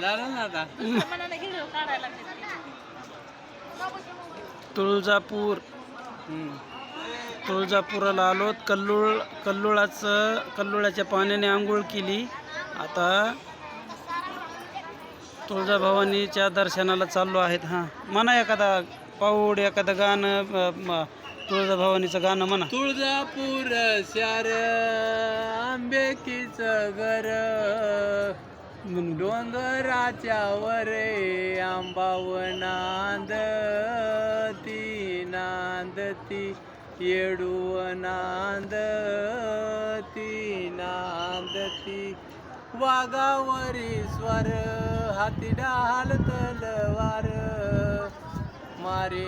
झालं ना आता. तुळजापूर तुळजापुराला आलोत. कल्लोळाच्या पाण्याने आंघोळ केली. आता तुळजाभवानीच्या दर्शनाला चाललो आहेत. हां म्हणा एखादा पाऊड एखादं गाणं तुळजाभवानीचं गाणं म्हणा. तुळजापूर शार आंबेकीच घर डोंगराच्या वरे आंबाव नांदती येडू नांदती वाघावरी स्वर हाती डाल तलवार मारे